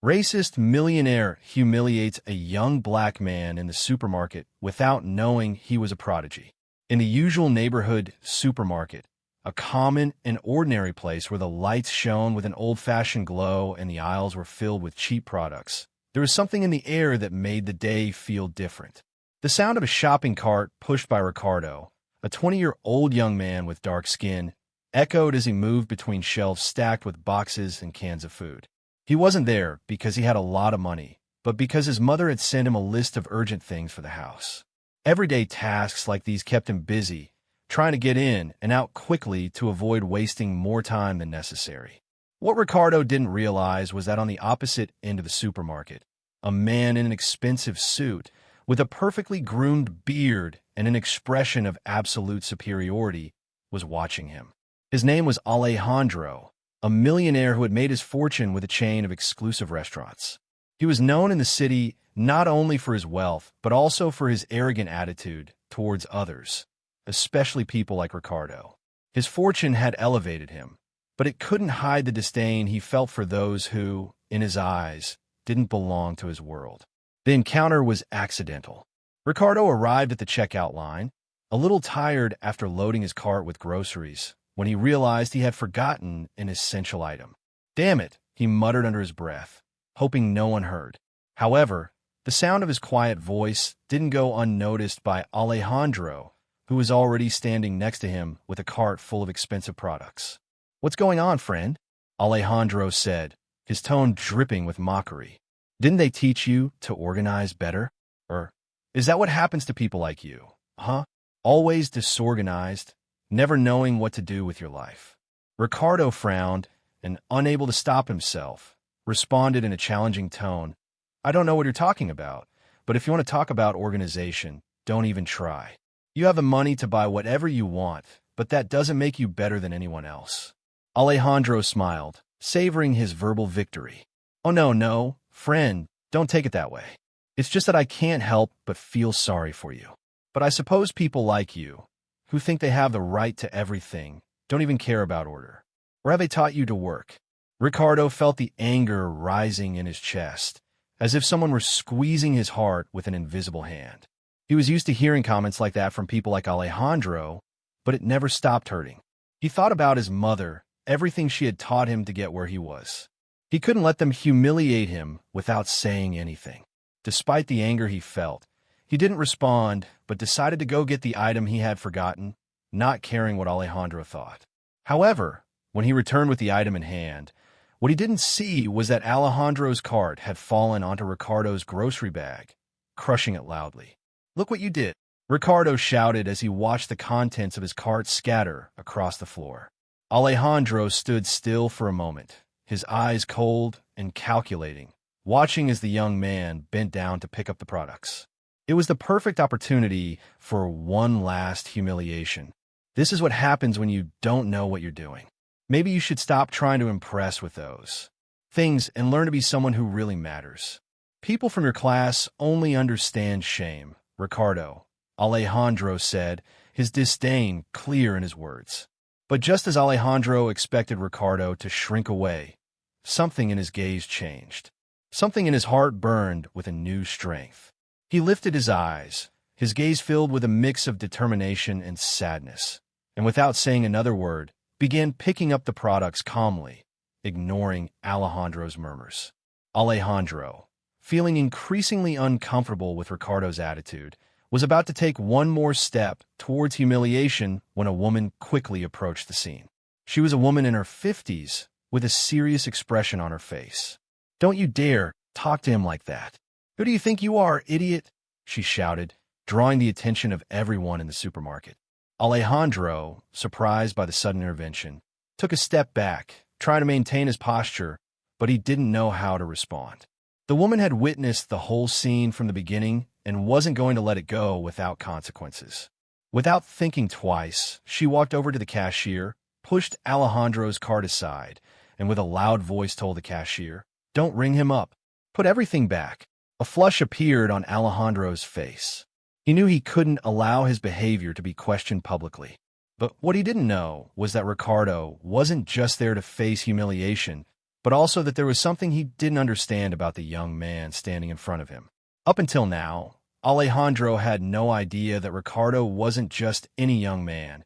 Racist millionaire humiliates a young black man in the supermarket without knowing he was a prodigy. In the usual neighborhood supermarket, a common and ordinary place where the lights shone with an old-fashioned glow and the aisles were filled with cheap products, there was something in the air that made the day feel different. The sound of a shopping cart pushed by Ricardo, a 20-year-old young man with dark skin, echoed as he moved between shelves stacked with boxes and cans of food. He wasn't there because he had a lot of money, but because his mother had sent him a list of urgent things for the house. Everyday tasks like these kept him busy, trying to get in and out quickly to avoid wasting more time than necessary. What Ricardo didn't realize was that on the opposite end of the supermarket, a man in an expensive suit, with a perfectly groomed beard and an expression of absolute superiority, was watching him. His name was Alejandro, a millionaire who had made his fortune with a chain of exclusive restaurants. He was known in the city not only for his wealth, but also for his arrogant attitude towards others, especially people like Ricardo. His fortune had elevated him, but it couldn't hide the disdain he felt for those who, in his eyes, didn't belong to his world. The encounter was accidental. Ricardo arrived at the checkout line, a little tired after loading his cart with groceries, when he realized he had forgotten an essential item. "Damn it," he muttered under his breath, hoping no one heard. However, the sound of his quiet voice didn't go unnoticed by Alejandro, who was already standing next to him with a cart full of expensive products. "What's going on, friend?" Alejandro said, his tone dripping with mockery. "Didn't they teach you to organize better? Or is that what happens to people like you, huh? Always disorganized, never knowing what to do with your life." Ricardo frowned and, unable to stop himself, responded in a challenging tone, "I don't know what you're talking about, but if you want to talk about organization, don't even try. You have the money to buy whatever you want, but that doesn't make you better than anyone else." Alejandro smiled, savoring his verbal victory. "Oh no, friend, don't take it that way. It's just that I can't help but feel sorry for you. But I suppose people like you, who think they have the right to everything, don't even care about order. Or have they taught you to work?" Ricardo felt the anger rising in his chest, as if someone were squeezing his heart with an invisible hand. He was used to hearing comments like that from people like Alejandro, but it never stopped hurting. He thought about his mother, everything she had taught him to get where he was. He couldn't let them humiliate him without saying anything. Despite the anger he felt, he didn't respond, but decided to go get the item he had forgotten, not caring what Alejandro thought. However, when he returned with the item in hand, what he didn't see was that Alejandro's cart had fallen onto Ricardo's grocery bag, crushing it loudly. "Look what you did," Ricardo shouted as he watched the contents of his cart scatter across the floor. Alejandro stood still for a moment, his eyes cold and calculating, watching as the young man bent down to pick up the products. It was the perfect opportunity for one last humiliation. This is what happens when you don't know what you're doing. Maybe you should stop trying to impress with those things and learn to be someone who really matters. People from your class only understand shame, Ricardo, Alejandro said, his disdain clear in his words. But just as Alejandro expected Ricardo to shrink away, something in his gaze changed. Something in his heart burned with a new strength. He lifted his eyes, his gaze filled with a mix of determination and sadness, and without saying another word, began picking up the products calmly, ignoring Alejandro's murmurs. Alejandro, feeling increasingly uncomfortable with Ricardo's attitude, was about to take one more step towards humiliation when a woman quickly approached the scene. She was a woman in her 50s with a serious expression on her face. "Don't you dare talk to him like that. Who do you think you are, idiot?" she shouted, drawing the attention of everyone in the supermarket. Alejandro, surprised by the sudden intervention, took a step back, trying to maintain his posture, but he didn't know how to respond. The woman had witnessed the whole scene from the beginning and wasn't going to let it go without consequences. Without thinking twice, she walked over to the cashier, pushed Alejandro's cart aside, and with a loud voice told the cashier, "Don't ring him up. Put everything back." A flush appeared on Alejandro's face. He knew he couldn't allow his behavior to be questioned publicly. But what he didn't know was that Ricardo wasn't just there to face humiliation, but also that there was something he didn't understand about the young man standing in front of him. Up until now, Alejandro had no idea that Ricardo wasn't just any young man,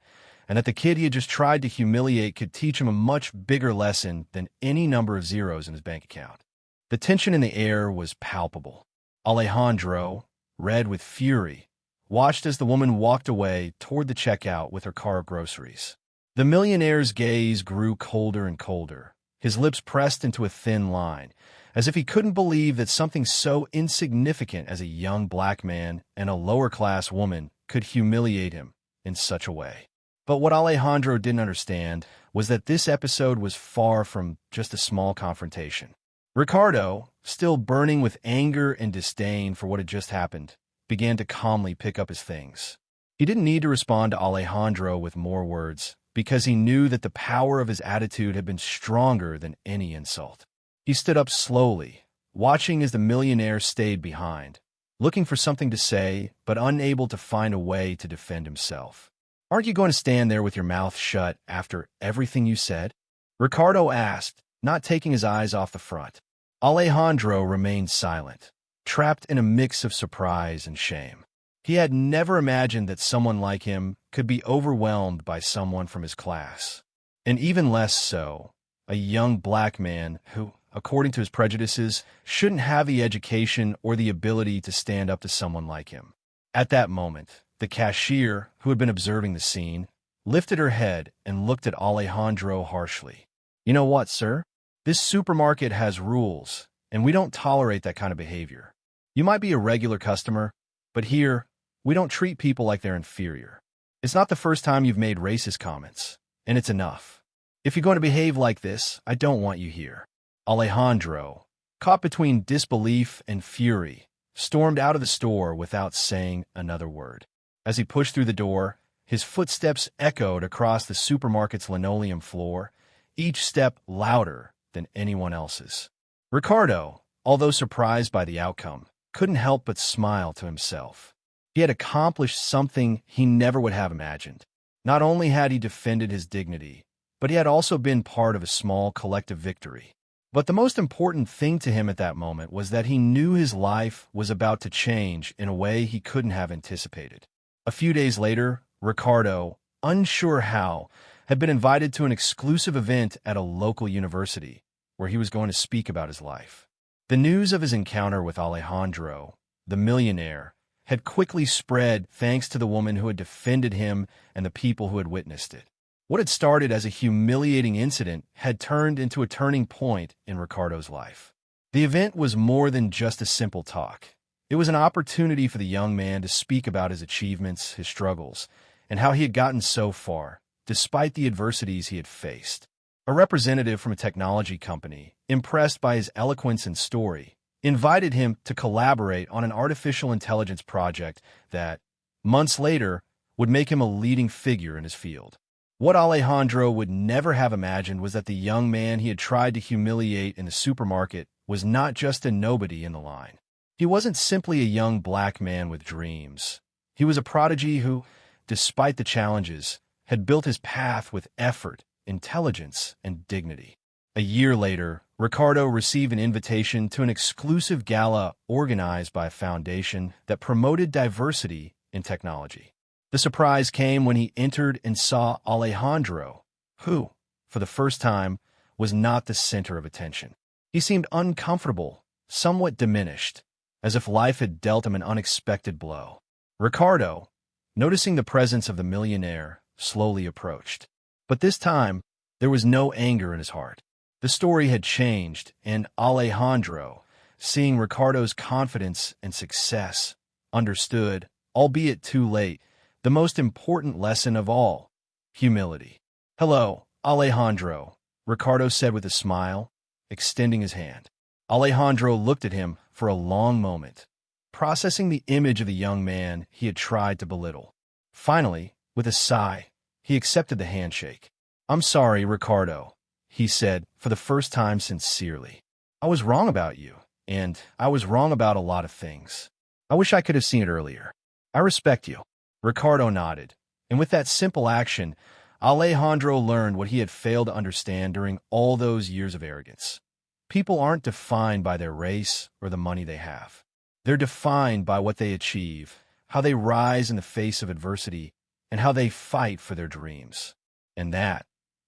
and that the kid he had just tried to humiliate could teach him a much bigger lesson than any number of zeros in his bank account. The tension in the air was palpable. Alejandro, red with fury, watched as the woman walked away toward the checkout with her car of groceries. The millionaire's gaze grew colder and colder, his lips pressed into a thin line, as if he couldn't believe that something so insignificant as a young black man and a lower-class woman could humiliate him in such a way. But what Alejandro didn't understand was that this episode was far from just a small confrontation. Ricardo, still burning with anger and disdain for what had just happened, began to calmly pick up his things. He didn't need to respond to Alejandro with more words, because he knew that the power of his attitude had been stronger than any insult. He stood up slowly, watching as the millionaire stayed behind, looking for something to say, but unable to find a way to defend himself. "Aren't you going to stand there with your mouth shut after everything you said?" Ricardo asked, not taking his eyes off the front. Alejandro remained silent, trapped in a mix of surprise and shame. He had never imagined that someone like him could be overwhelmed by someone from his class, and even less so, a young black man who, according to his prejudices, shouldn't have the education or the ability to stand up to someone like him. At that moment, the cashier, who had been observing the scene, lifted her head and looked at Alejandro harshly. "You know what, sir? This supermarket has rules, and we don't tolerate that kind of behavior. You might be a regular customer, but here, we don't treat people like they're inferior. It's not the first time you've made racist comments, and it's enough. If you're going to behave like this, I don't want you here." Alejandro, caught between disbelief and fury, stormed out of the store without saying another word. As he pushed through the door, his footsteps echoed across the supermarket's linoleum floor, each step louder than anyone else's. Ricardo, although surprised by the outcome, couldn't help but smile to himself. He had accomplished something he never would have imagined. Not only had he defended his dignity, but he had also been part of a small collective victory. But the most important thing to him at that moment was that he knew his life was about to change in a way he couldn't have anticipated. A few days later, Ricardo, unsure how, had been invited to an exclusive event at a local university, where he was going to speak about his life. The news of his encounter with Alejandro, the millionaire, had quickly spread thanks to the woman who had defended him and the people who had witnessed it. What had started as a humiliating incident had turned into a turning point in Ricardo's life. The event was more than just a simple talk. It was an opportunity for the young man to speak about his achievements, his struggles, and how he had gotten so far, despite the adversities he had faced. A representative from a technology company, impressed by his eloquence and story, invited him to collaborate on an artificial intelligence project that, months later, would make him a leading figure in his field. What Alejandro would never have imagined was that the young man he had tried to humiliate in the supermarket was not just a nobody in the line. He wasn't simply a young black man with dreams. He was a prodigy who, despite the challenges, had built his path with effort, intelligence, and dignity. A year later, Ricardo received an invitation to an exclusive gala organized by a foundation that promoted diversity in technology. The surprise came when he entered and saw Alejandro, who, for the first time, was not the center of attention. He seemed uncomfortable, somewhat diminished, as if life had dealt him an unexpected blow. Ricardo, noticing the presence of the millionaire, slowly approached. But this time, there was no anger in his heart. The story had changed, and Alejandro, seeing Ricardo's confidence and success, understood, albeit too late, the most important lesson of all: humility. "Hello, Alejandro," Ricardo said with a smile, extending his hand. Alejandro looked at him for a long moment, processing the image of the young man he had tried to belittle. Finally, with a sigh, he accepted the handshake. "I'm sorry, Ricardo," he said, for the first time sincerely. "I was wrong about you, and I was wrong about a lot of things. I wish I could have seen it earlier. I respect you." Ricardo nodded, and with that simple action, Alejandro learned what he had failed to understand during all those years of arrogance. People aren't defined by their race or the money they have. They're defined by what they achieve, how they rise in the face of adversity, and how they fight for their dreams. And that,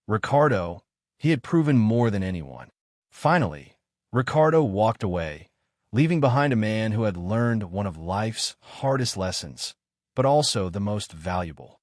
Ricardo, he had proven more than anyone. Finally, Ricardo walked away, leaving behind a man who had learned one of life's hardest lessons, but also the most valuable.